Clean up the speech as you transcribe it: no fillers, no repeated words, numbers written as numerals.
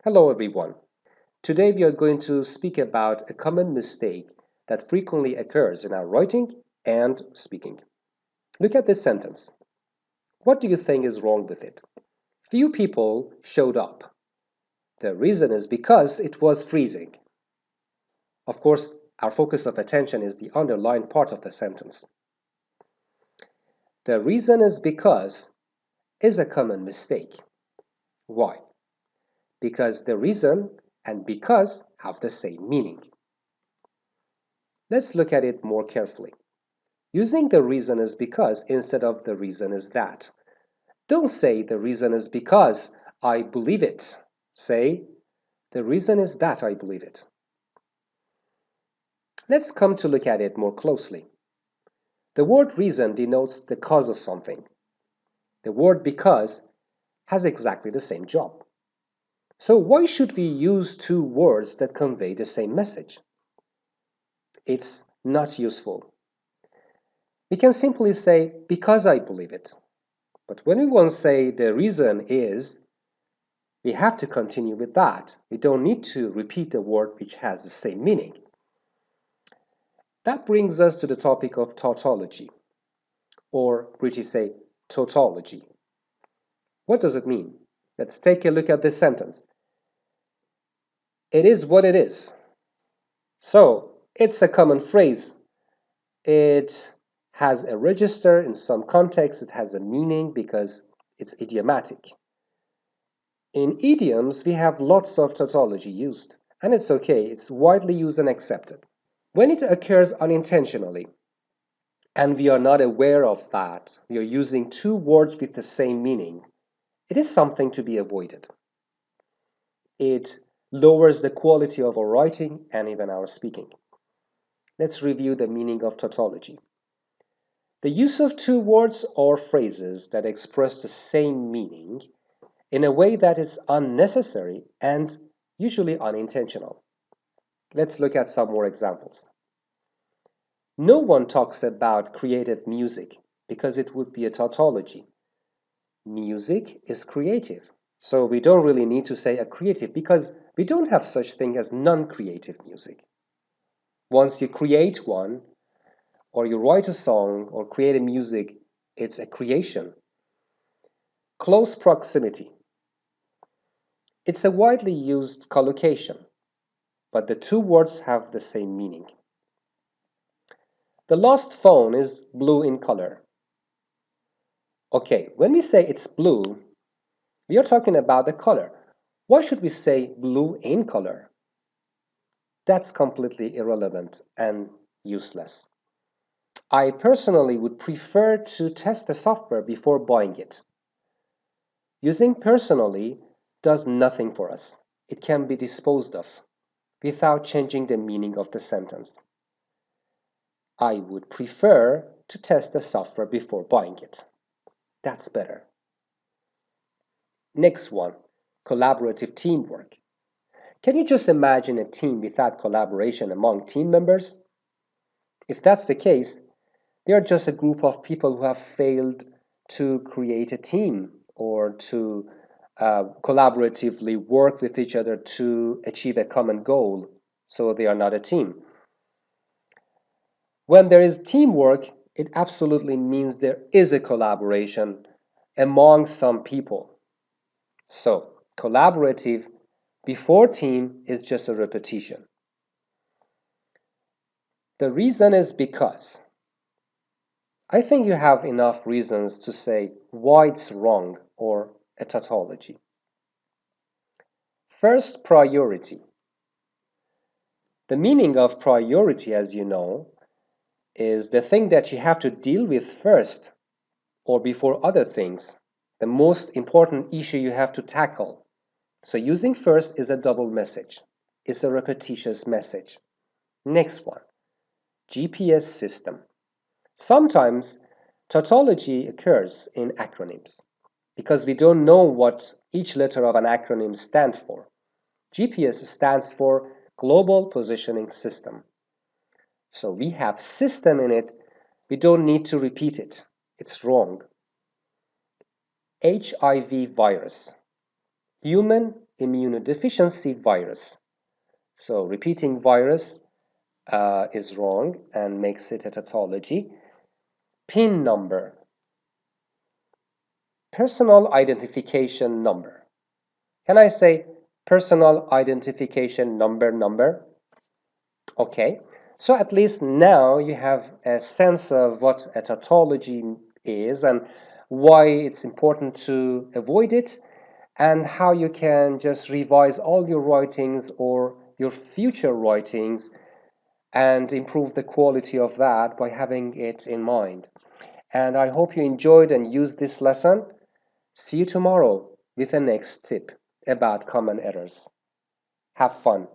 Hello everyone. Today we are going to speak about a common mistake that frequently occurs in our writing and speaking. Look at this sentence. What do you think is wrong with it? Few people showed up. The reason is because it was freezing. Of course, our focus of attention is the underlined part of the sentence. The reason is because is a common mistake. Why? Because the reason and because have the same meaning. Let's look at it more carefully. Using the reason is because instead of the reason is that. Don't say the reason is because I believe it. Say the reason is that I believe it. Let's come to look at it more closely. The word reason denotes the cause of something. The word because has exactly the same job. So why should we use two words that convey the same message? It's not useful. We can simply say because I believe it. But when we want to say the reason is, we have to continue with that. We don't need to repeat a word which has the same meaning. That brings us to the topic of tautology, or British say tautology. What does it mean? Let's take a look at this sentence. It is what it is. So, it's a common phrase. It has a register. In some contexts, it has a meaning because it's idiomatic. In idioms, we have lots of tautology used, and it's okay, it's widely used and accepted. When it occurs unintentionally, and we are not aware of that, we are using two words with the same meaning, it is something to be avoided. It lowers the quality of our writing and even our speaking. Let's review the meaning of tautology. The use of two words or phrases that express the same meaning in a way that is unnecessary and usually unintentional. Let's look at some more examples. No one talks about creative music because it would be a tautology. Music is creative, so we don't really need to say a creative because we don't have such thing as non-creative music. Once you create one, or you write a song or create a music, it's a creation. Close proximity. It's a widely used collocation, but the two words have the same meaning. The lost phone is blue in color. Okay, when we say it's blue, we are talking about the color. Why should we say blue in color? That's completely irrelevant and useless. I personally would prefer to test the software before buying it. Using personally does nothing for us. It can be disposed of without changing the meaning of the sentence. I would prefer to test the software before buying it. That's better. Next one, collaborative teamwork. Can you just imagine a team without collaboration among team members? If that's the case, they are just a group of people who have failed to create a team or to collaboratively work with each other to achieve a common goal, so they are not a team. When there is teamwork, it absolutely means there is a collaboration among some people. So, collaborative before team is just a repetition. The reason is because. I think you have enough reasons to say why it's wrong or a tautology. First, priority. The meaning of priority, as you know, is the thing that you have to deal with first or before other things, the most important issue you have to tackle. So using first is a double message. It's a repetitious message. Next one, GPS system. Sometimes tautology occurs in acronyms because we don't know what each letter of an acronym stands for. GPS stands for Global Positioning System. So we have system in it, we don't need to repeat it. It's wrong. HIV virus. Human immunodeficiency virus. So repeating virus is wrong and makes it a tautology. PIN number, personal identification number. Can I say personal identification number? Okay, so at least now you have a sense of what a tautology is and why it's important to avoid it, and how you can just revise all your writings or your future writings and improve the quality of that by having it in mind. And I hope you enjoyed and used this lesson. See you tomorrow with the next tip about common errors. Have fun.